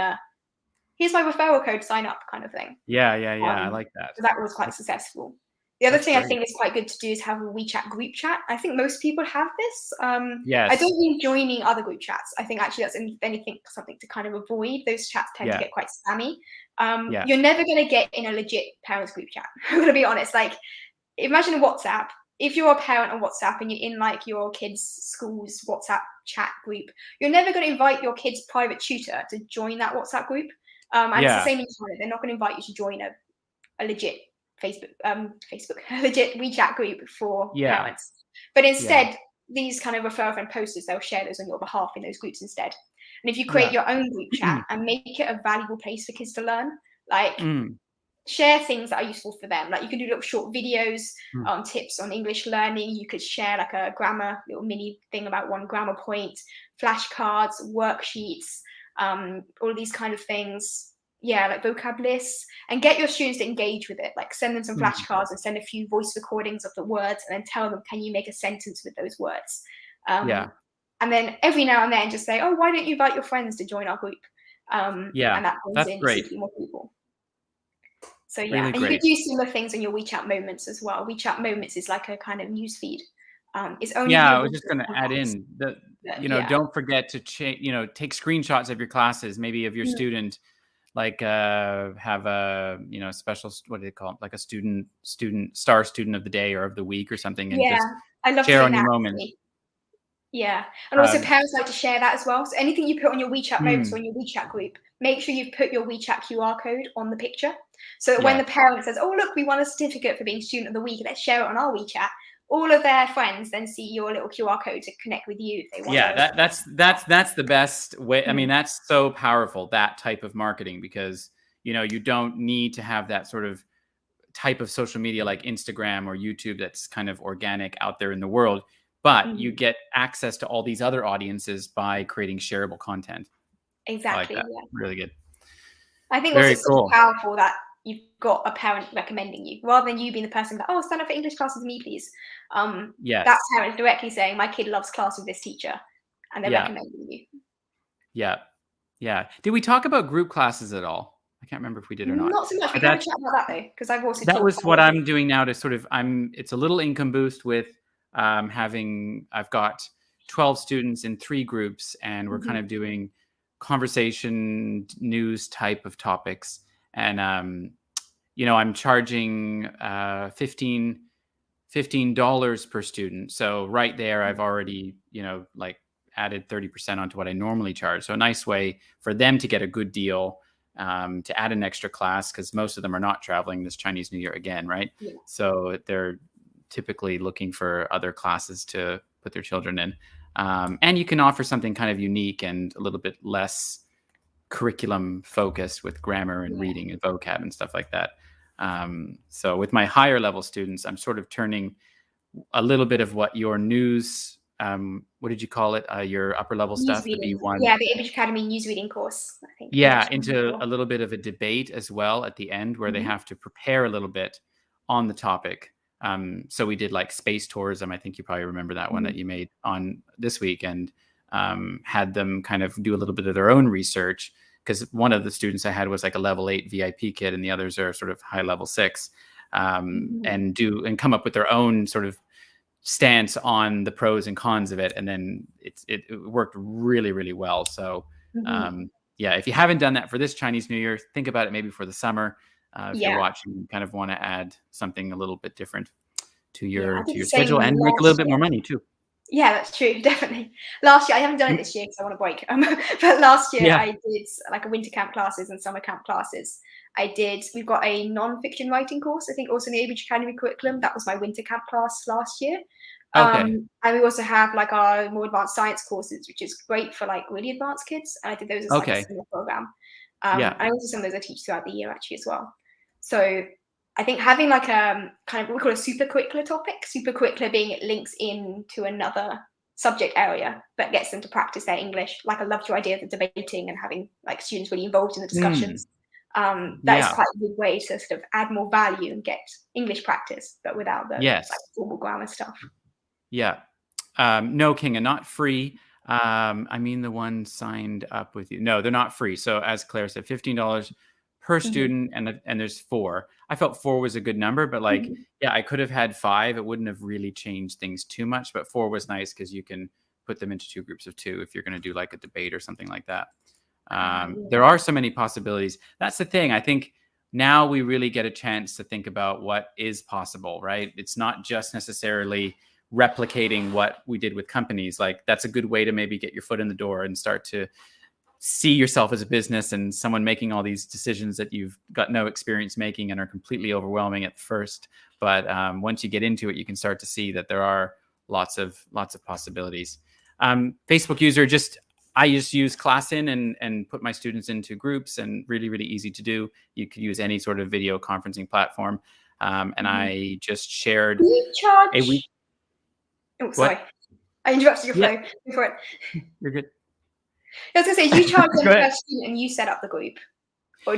here's my referral code, sign up kind of thing. I like that. So that was quite successful. The other thing I think is quite good to do is have a WeChat group chat. I think most people have this. I don't mean joining other group chats. I think actually that's, if anything, something to kind of avoid. Those chats tend to get quite spammy. You're never going to get in a legit parents group chat. I'm going to be honest. Like, imagine a WhatsApp. if you're a parent on WhatsApp and you're in like your kids' school's WhatsApp chat group, you're never going to invite your kid's private tutor to join that WhatsApp group. And it's the same in China. They're not going to invite you to join a legit Facebook, a legit WeChat group for parents. But instead, these kind of referral friend posters, they'll share those on your behalf in those groups instead. And if you create your own group chat and make it a valuable place for kids to learn, like share things that are useful for them. Like you can do little short videos, tips on English learning. You could share like a grammar, little mini thing about one grammar point, flashcards, worksheets, all of these kind of things. Yeah, like vocab lists, and get your students to engage with it. Like send them some flashcards and send a few voice recordings of the words, and then tell them, can you make a sentence with those words? And then every now and then just say, oh, why don't you invite your friends to join our group? And that brings in a few more people. So yeah, really, and you could do similar things on your WeChat Moments as well. WeChat Moments is like a kind of news feed. It's only I was just going to add in don't forget to take screenshots of your classes, maybe of your student, like have a special, what do they call it, like a student of the day or of the week or something, and just I love share on your that, moment. actually. Yeah, and also parents like to share that as well. So anything you put on your WeChat Moments or on your WeChat group, make sure you've put your WeChat QR code on the picture, so that when the parent says, "Oh, look, we won a certificate for being student of the week, let's share it on our WeChat," all of their friends then see your little QR code to connect with you if they want. Yeah, that's the best way. I mean, that's so powerful, that type of marketing, because you don't need to have that sort of type of social media like Instagram or YouTube that's kind of organic out there in the world. But you get access to all these other audiences by creating shareable content. Exactly. I like that. Really good. I think also it's so powerful that you've got a parent recommending you, rather than you being the person that, oh, sign up for English classes with me, please. That parent directly saying, my kid loves class with this teacher, and they're recommending you. Yeah. Did we talk about group classes at all? I can't remember if we did or not. Not so much. We can have a chat about that though, because I've also that was what I'm doing now to sort of it's a little income boost with I've got 12 students in 3 groups, and we're kind of doing conversation news type of topics, and I'm charging $15 per student. So right there I've already added 30% onto what I normally charge. So a nice way for them to get a good deal, to add an extra class, because most of them are not traveling this Chinese New Year again, right? So they're typically looking for other classes to put their children in. And you can offer something kind of unique and a little bit less curriculum focused with grammar and reading and vocab and stuff like that. So with my higher level students, I'm sort of turning a little bit of what your news, what did you call it? Your upper level news stuff, reading. the B1. Yeah, the ABridge Academy news reading course, I think. Yeah, into a little bit of a debate as well at the end, where they have to prepare a little bit on the topic. So we did like space tourism. I think you probably remember that one that you made on this week, and had them kind of do a little bit of their own research, because one of the students I had was like a level 8 VIP kid, and the others are sort of high level 6, and come up with their own sort of stance on the pros and cons of it. And then it worked really, really well. So if you haven't done that for this Chinese New Year, think about it maybe for the summer. If you're watching, you kind of want to add something a little bit different to your schedule, and make a little bit more money too. Yeah, that's true. Definitely. Last year, I haven't done it this year because I want to break. But last year I did like a winter camp classes and summer camp classes. We've got a non-fiction writing course, I think also in the ABridge Academy curriculum. That was my winter camp class last year. And we also have like our more advanced science courses, which is great for like really advanced kids. And I did those as like a summer program. And also some of those I teach throughout the year actually as well. So I think having like a kind of what we call a super curricular topic, super curricular being it links into another subject area, but gets them to practice their English. Like I loved your idea of the debating and having like students really involved in the discussions. That is quite a good way to sort of add more value and get English practice, but without the like, formal grammar stuff. Yeah. No, Kinga, not free. I mean, the one signed up with you. No, they're not free. So as Claire said, $15 per student, and there's 4. I felt 4 was a good number, but like, I could have had 5. It wouldn't have really changed things too much, but 4 was nice because you can put them into 2 groups of 2 if you're going to do like a debate or something like that. There are so many possibilities. That's the thing. I think now we really get a chance to think about what is possible, right? It's not just necessarily replicating what we did with companies. Like, that's a good way to maybe get your foot in the door and start to see yourself as a business and someone making all these decisions that you've got no experience making and are completely overwhelming at first. But once you get into it, you can start to see that there are lots of possibilities. Facebook user, I just use ClassIn and put my students into groups, and really, really easy to do. You could use any sort of video conferencing platform. And I just shared a week. Oh, sorry. What? I interrupted your flow. Go for it. You're good. I was going to say, you charge them per student and you set up the group?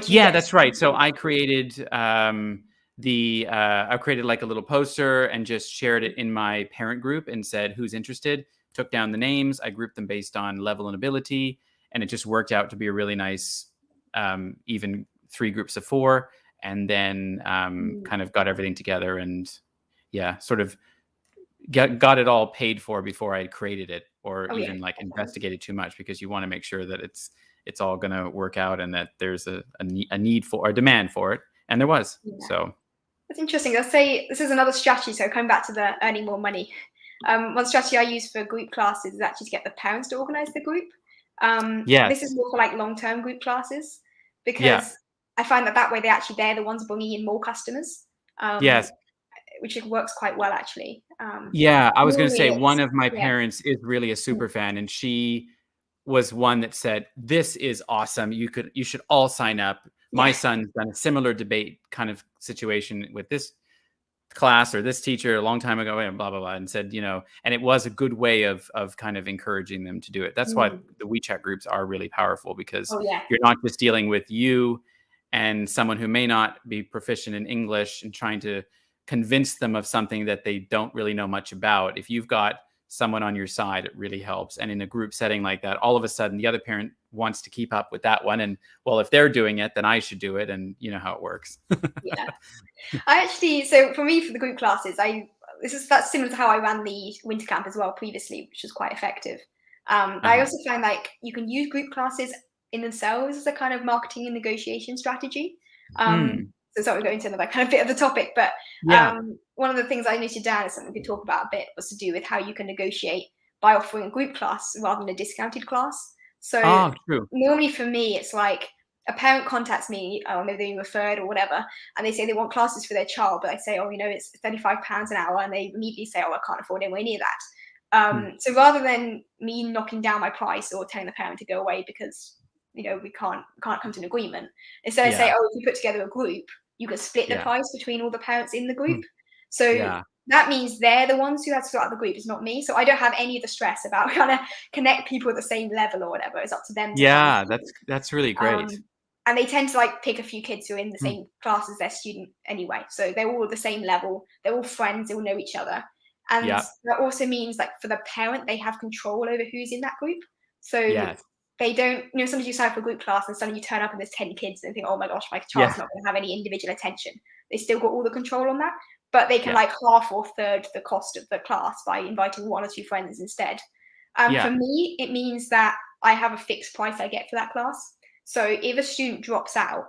Yeah, that's right. So I created I created like a little poster and just shared it in my parent group and said, who's interested? Took down the names. I grouped them based on level and ability. And it just worked out to be a really nice, even 3 groups of 4. And then kind of got everything together and sort of got it all paid for before I created it, or investigated too much, because you want to make sure that it's all going to work out and that there's a need for, or demand for it. And there was. So that's interesting. I'll say this is another strategy. So coming back to the earning more money. One strategy I use for group classes is actually to get the parents to organize the group. This is more for like long-term group classes, because I find that way they're the ones bringing in more customers. Which works quite well, actually. I was going to say, one of my parents is really a super fan, and she was one that said, this is awesome. You should all sign up. My son's done a similar debate kind of situation with this class or this teacher a long time ago, and blah, blah, blah, and said, and it was a good way of kind of encouraging them to do it. That's why the WeChat groups are really powerful, because you're not just dealing with you and someone who may not be proficient in English and trying to convince them of something that they don't really know much about. If you've got someone on your side, it really helps. And in a group setting like that, all of a sudden the other parent wants to keep up with that one. And well, if they're doing it, then I should do it. And you know how it works. So for me, for the group classes, that's similar to how I ran the winter camp as well previously, which was quite effective. I also find like you can use group classes in themselves as a kind of marketing and negotiation strategy. So sorry, we're going to another kind of bit of the topic, but one of the things I noted down is something we could talk about a bit, was to do with how you can negotiate by offering a group class rather than a discounted class. So normally for me, it's like a parent contacts me, or maybe they're being referred or whatever, and they say they want classes for their child, but I say, it's £35 an hour, and they immediately say, I can't afford anywhere near that. So rather than me knocking down my price or telling the parent to go away because we can't come to an agreement, instead I say, if you put together a group, you can split the price between all the parents in the group. So that means they're the ones who have to start out the group. It's not me. So I don't have any of the stress about trying to connect people at the same level or whatever. It's up to them. That's really great. And they tend to like pick a few kids who are in the same class as their student anyway. So they're all at the same level. They're all friends. They all know each other. And that also means like for the parent, they have control over who's in that group. So they don't, sometimes you sign up for a group class and suddenly you turn up and there's 10 kids and think, oh my gosh, my child's not going to have any individual attention. They still got all the control on that, but they can like half or third the cost of the class by inviting 1 or 2 friends instead. For me, it means that I have a fixed price I get for that class. So if a student drops out,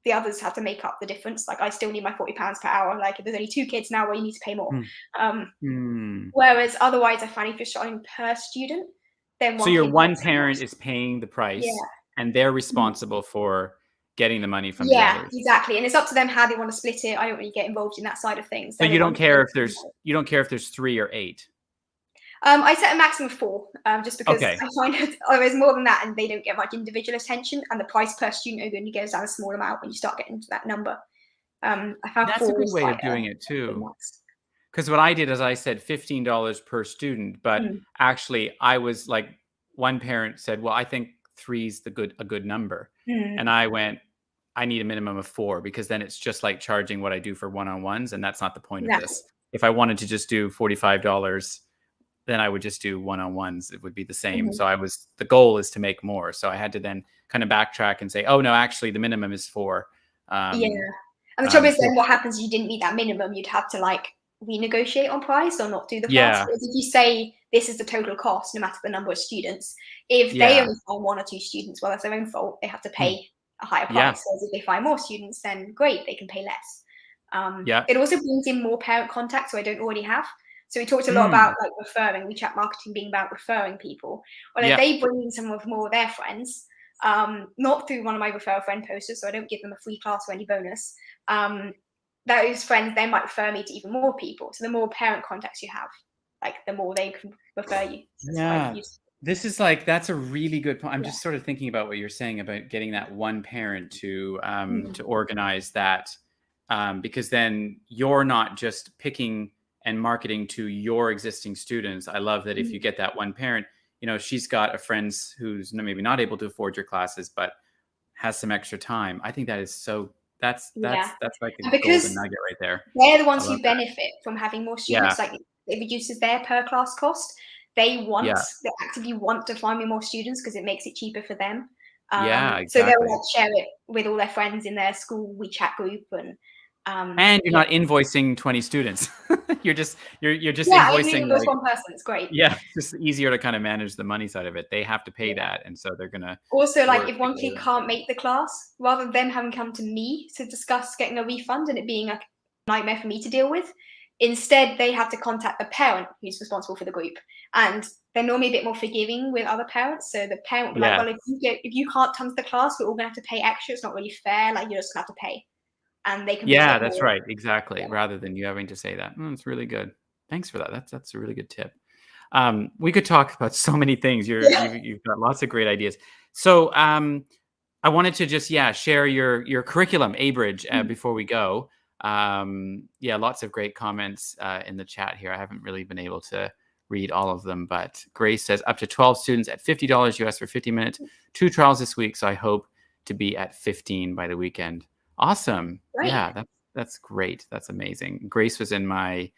the others have to make up the difference. Like I still need my £40 per hour. Like if there's only 2 kids now, well, you need to pay more. Whereas otherwise I find if you're starting per student, then so your one parent is paying the price and they're responsible for getting the money from the others. Exactly. And it's up to them how they want to split it. I don't really get involved in that side of things. So you don't care if there's 3 or 8. I set a maximum of 4, just because I find there's more than that and they don't get much individual attention, and the price per student only goes down a small amount when you start getting to that number. I found that's a good way of doing it too. Because what I did is I said $15 per student, but actually I was like, one parent said, well, I think 3 is a good number. And I went, I need a minimum of 4, because then it's just like charging what I do for one-on-ones. And that's not the point of this. If I wanted to just do $45, then I would just do one-on-ones. It would be the same. So the goal is to make more. So I had to then kind of backtrack and say, oh no, actually the minimum is 4. And the trouble is then what happens, you didn't meet that minimum, you'd have to like renegotiate on price or not do the class. Whereas if you say this is the total cost, no matter the number of students, if they only find 1 or 2 students, well, that's their own fault. They have to pay a higher Yeah. price. Whereas if they find more students, then great, they can pay less. Yeah. It also brings in more parent contact, so I don't already have. So we talked a lot Mm. about like referring, WeChat marketing being about referring people. Well, if Yeah. they bring in some of more of their friends, not through one of my refer a friend posters, so I don't give them a free class or any bonus. Those friends then might refer me to even more people. So the more parent contacts you have, like the more they can refer you. So it's quite Yeah. useful. This is like, that's a really good point. I'm Yeah. just sort of thinking about what you're saying about getting that one parent to Mhm. organize that, because then you're not just picking and marketing to your existing students. I love that if you Mhm. get that one parent, you know, she's got a friend who's maybe not able to afford your classes, but has some extra time. I think that is so. That's Yeah. like a And golden because nugget right there. they're the I ones love who that. benefit from having more Yeah. students. Like it reduces their per class cost. They Yeah. actively want to find me more students because it makes it cheaper for them. Yeah. So they'll Exactly. like share it with all their friends in their school WeChat group, and And you're yeah, not invoicing 20 students. you're just yeah. I only invoicing invoice like, one person. It's great. yeah, it's just easier to kind of manage the money side of it. They have to pay Yeah. that, and so they're gonna Also, like work if one kid together. can't make the class, rather than them having come to me to discuss getting a refund and it being a nightmare for me to deal with, instead they have to contact the parent who's responsible for the group. And they're normally a bit more forgiving with other parents. So the parent will be like, Yeah, well, if you can't come to the class, we're all gonna have to pay extra. It's not really fair. Like you're just gonna have to pay. And they can be a yeah, bit that's more, right, exactly. yeah. Rather than you having to say that, it's really good. Thanks for that. That's a really good tip. We could talk about so many things. Yeah. You've got lots of great ideas. So I wanted to just share your curriculum, ABridge, before we go. Yeah, lots of great comments in the chat here. I haven't really been able to read all of them, but Grace says up to 12 students at $50 US for 50 minutes, 2 trials this week. So I hope to be at 15 by the weekend. Awesome. Great. Yeah, that's great. That's amazing. Grace was in my,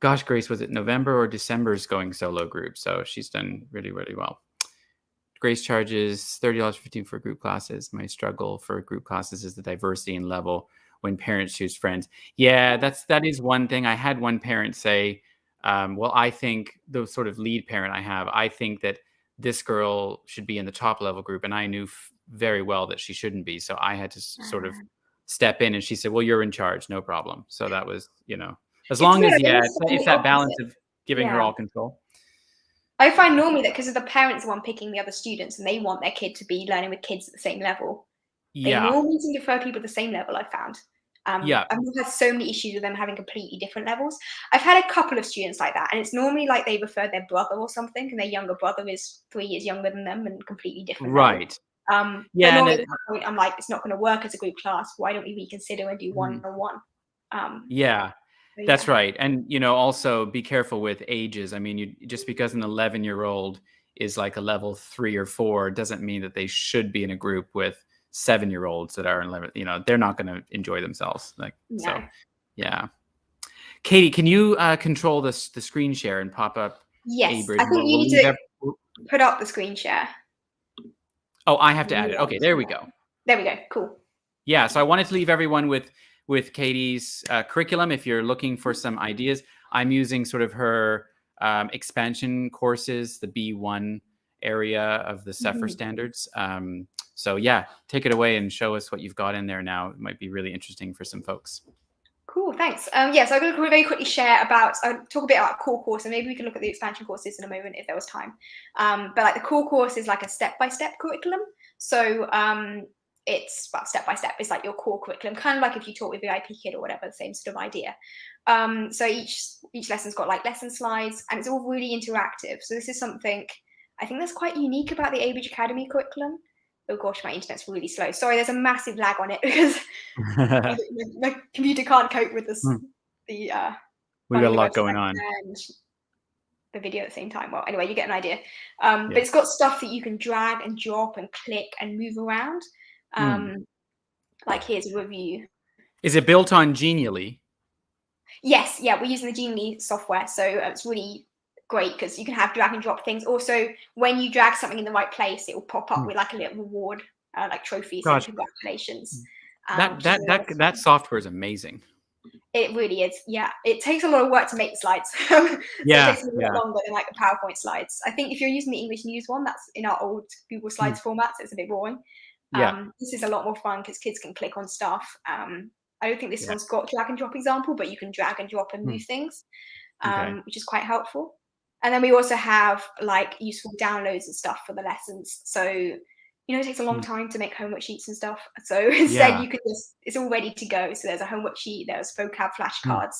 gosh, Grace, was it November or December's going solo group? So she's done really, really well. Grace charges $30.15 for group classes. My struggle for group classes is the diversity in level when parents choose friends. Yeah, that is one thing. I had one parent say, well, I think the sort of lead parent I think that this girl should be in the top level group. And I knew very well that she shouldn't be. So I had to sort of step in, and she said, well, you're in charge. No problem. So that was, as It's long weird. as, I think it's the that balance opposite. of giving her Yeah. all control. I find normally that because of the parents the one picking the other students and they want their kid to be learning with kids at the same level, they Yeah. normally seem to prefer people at the same level, I've found. Yeah. I've had so many issues with them having completely different levels. I've had a couple of students like that, and it's normally like they referred their brother or something, and their younger brother is 3 years younger than them and completely different level. Right. But Yeah. normally And at that point, I'm like, it's not going to work as a group class. Why don't we reconsider and do one-on-one? Yeah, So that's yeah. right. And, also be careful with ages. I mean, just because an 11-year-old is like a level 3 or 4 doesn't mean that they should be in a group with 7-year-olds that are 11. They're not going to enjoy themselves. So, No. yeah. Katie, can you control the screen share and pop up Yes, ABridge? I think you need to put up the screen share. Oh, I have to add it. Okay, there we go. There we go. Cool. Yeah, so I wanted to leave everyone with Katie's curriculum. If you're looking for some ideas, I'm using sort of her expansion courses, the B1 area of the SEFR standards. So yeah, take it away and show us what you've got in there now. It might be really interesting for some folks. Cool, thanks. Yes, I'm going to very quickly share about, talk a bit about core course, and maybe we can look at the expansion courses in a moment if there was time. But like the core course is like a step-by-step curriculum. So it's, well, step-by-step is like your core curriculum, kind of like if you taught with VIP Kid or whatever, the same sort of idea. So each lesson's got like lesson slides, and it's all really interactive. So this is something I think that's quite unique about the ABridge Academy curriculum. Oh gosh, my internet's really slow. Sorry, there's a massive lag on it because my computer can't cope with this. We got a lot going on. And the video at the same time. Well, anyway, you get an idea. But it's got stuff that you can drag and drop and click and move around. Like here's a review. Is it built on Genially? Yes, yeah, we're using the Genially software, so it's really great because you can have drag and drop things. Also, when you drag something in the right place, it will pop up with like a little reward, like trophies. So congratulations. That software is amazing. It really is. Yeah, it takes a lot of work to make the slides. Yeah, it takes a lot longer than like the PowerPoint slides. I think if you're using the English News one, that's in our old Google Slides format, so it's a bit boring. This is a lot more fun because kids can click on stuff. I don't think this Yeah. one's got drag and drop example, but you can drag and drop and move things, Okay. which is quite helpful. And then we also have like useful downloads and stuff for the lessons. So, it takes a long time to make homework sheets and stuff. So instead you can it's all ready to go. So there's a homework sheet, there's vocab flashcards.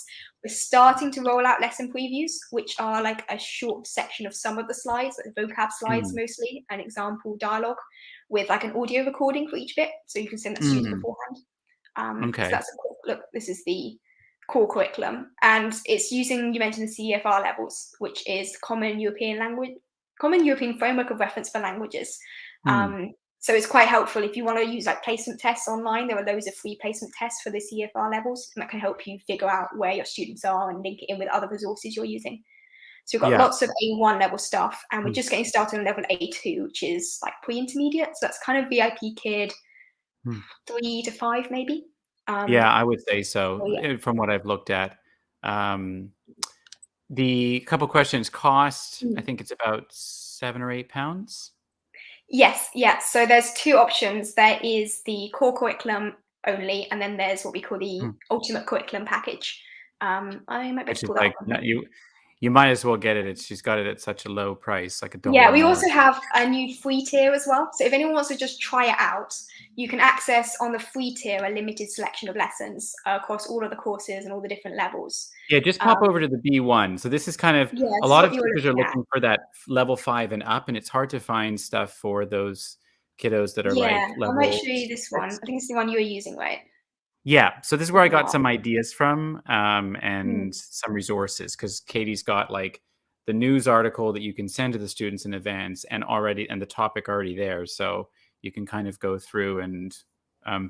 We're starting to roll out lesson previews, which are like a short section of some of the slides, like vocab slides mostly, an example dialogue with like an audio recording for each bit. So you can send that to students beforehand. So that's a quick look. This is the core curriculum, and it's using, you mentioned the CEFR levels, which is Common European Framework of Reference for Languages. So it's quite helpful if you want to use like placement tests online. There are loads of free placement tests for the CEFR levels, and that can help you figure out where your students are and link it in with other resources you're using. So we've got lots of A1 level stuff, and we're just getting started on level A2, which is like pre-intermediate. So that's kind of VIP kid 3 to 5 maybe. Yeah, I would say so, from what I've looked at. The couple questions, cost, I think it's about £7 or £8. Yes, yeah. So there's two options. There is the core curriculum only, and then there's what we call the ultimate curriculum package. I might be able to pull that like, up. you might as well get it. She's got it at such a low price, like $1 Yeah, we more. also have a new free tier as well. So if anyone wants to just try it out, you can access on the free tier a limited selection of lessons across all of the courses and all the different levels. Yeah, just pop over to the B1. So this is kind of, a lot of teachers are looking for that level 5 and up, and it's hard to find stuff for those kiddos that are like level. I might show you this one. I think it's the one you're using, right? Yeah, so this is where I got some ideas from, and some resources, because Katie's got like the news article that you can send to the students in advance, and the topic already there. So you can kind of go through and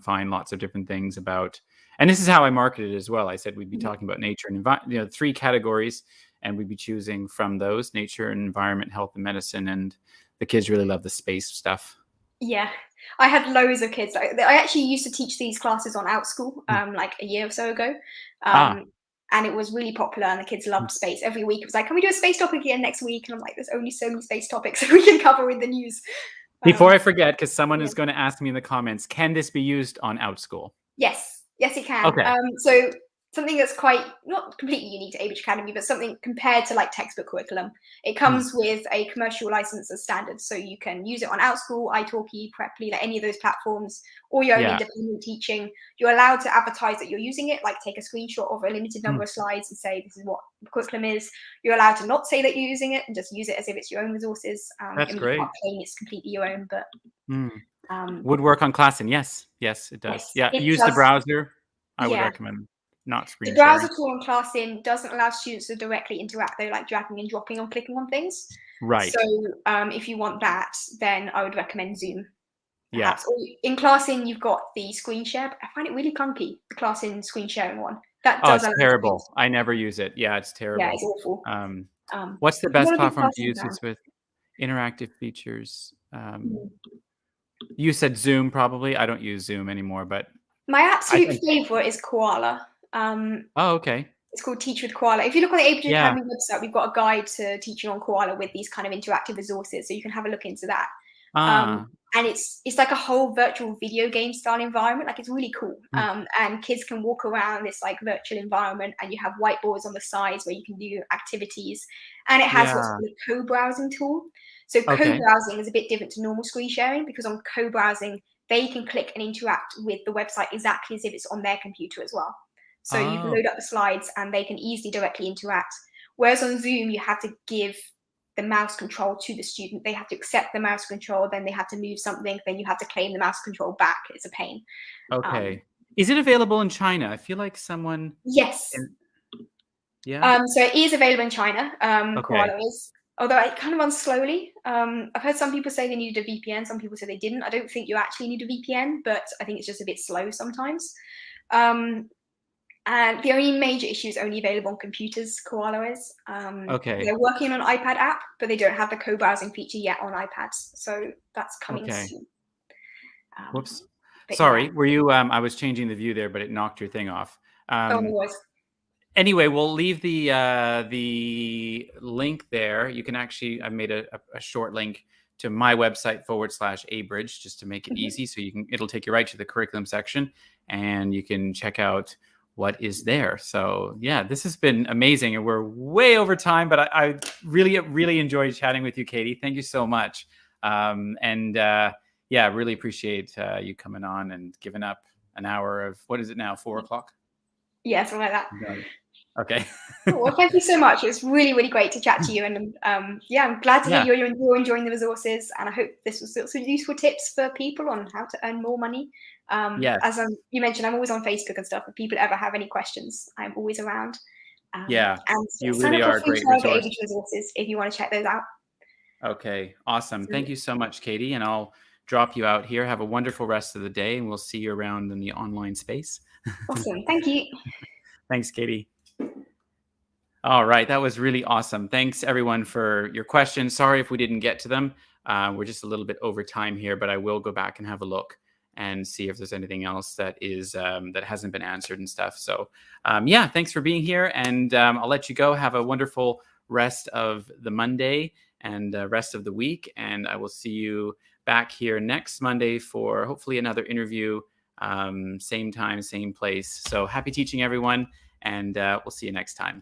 find lots of different things about. And this is how I marketed it as well. I said we'd be talking about nature and environment, 3 categories, and we'd be choosing from those: nature and environment, health and medicine. And the kids really love the space stuff. Yeah, I had loads of kids. I actually used to teach these classes on OutSchool like a year or so ago. And it was really popular, and the kids loved space. Every week it was like, can we do a space topic again next week? And I'm like, there's only so many space topics that we can cover in the news. Before I forget, because someone is going to ask me in the comments, can this be used on OutSchool? Yes, it can. Okay. So something that's quite, not completely unique to ABridge Academy, but something compared to like textbook curriculum. It comes with a commercial license as standard. So you can use it on OutSchool, italki, Preply, like any of those platforms, or your own independent teaching. You're allowed to advertise that you're using it, like take a screenshot of a limited number of slides and say, this is what the curriculum is. You're allowed to not say that you're using it and just use it as if it's your own resources. That's great. You can't claim it's completely your own, but... would work on Classin. Yes, it does. Yeah, use the browser. I would recommend not screen sharing. The browser tool on Classin doesn't allow students to directly interact. They're like dragging and dropping or clicking on things. Right. So if you want that, then I would recommend Zoom. Perhaps. Yeah. Or in Classin, you've got the screen share. I find it really clunky, the Classin screen sharing one. That does it's terrible. I never use it. Yeah, it's terrible. Yeah, it's awful. What's the best platform to use this with? Interactive features. You said Zoom, probably. I don't use Zoom anymore, but my absolute favorite is Koala. Okay. It's called Teach with Koala. If you look on the ABridge Academy website, we've got a guide to teaching on Koala with these kind of interactive resources, so you can have a look into that. And it's like a whole virtual video game style environment. Like, it's really cool. And kids can walk around this like virtual environment, and you have whiteboards on the sides where you can do activities. And it has what's called a co-browsing tool. So co-browsing is a bit different to normal screen sharing, because on co-browsing, they can click and interact with the website exactly as if it's on their computer as well. So you can load up the slides and they can easily directly interact. Whereas on Zoom, you have to give the mouse control to the student. They have to accept the mouse control, then they have to move something, then you have to claim the mouse control back. It's a pain. Okay. Is it available in China? I feel like someone... Yes. Yeah. So it is available in China. Koala is. Although it kind of runs slowly. I've heard some people say they needed a VPN. Some people say they didn't. I don't think you actually need a VPN, but I think it's just a bit slow sometimes. And the only major issue is only available on computers, Koala is. They're working on an iPad app, but they don't have the co-browsing feature yet on iPads. So that's coming soon. Whoops. Sorry, were you... I was changing the view there, but it knocked your thing off. Anyway, we'll leave the link there. You can actually... I made a short link to my website /ABridge, just to make it easy. So it'll take you right to the curriculum section, and you can check out what is there. So yeah, this has been amazing, and we're way over time, but I really enjoyed chatting with you, Katie. Thank you so much. Yeah, really appreciate you coming on and giving up an hour of, what is it now, 4 o'clock? Yeah, something like that. Okay. Well, thank you so much. It was really great to chat to you. And yeah, I'm glad to hear you're enjoying the resources. And I hope this was some useful tips for people on how to earn more money. As you mentioned, I'm always on Facebook and stuff. If people ever have any questions, I'm always around. And you sign really up are for a great free trial resource. ABridge resources if you want to check those out. Okay, awesome. Thank you so much, Katie. And I'll drop you out here. Have a wonderful rest of the day, and we'll see you around in the online space. Awesome. Thank you. Thanks, Katie. All right, that was really awesome. Thanks, everyone, for your questions. Sorry if we didn't get to them. We're just a little bit over time here, but I will go back and have a look and see if there's anything else that is that hasn't been answered and stuff. So yeah, thanks for being here, and I'll let you go. Have a wonderful rest of the Monday and rest of the week, and I will see you back here next Monday for hopefully another interview, same time, same place. So happy teaching, everyone, and we'll see you next time.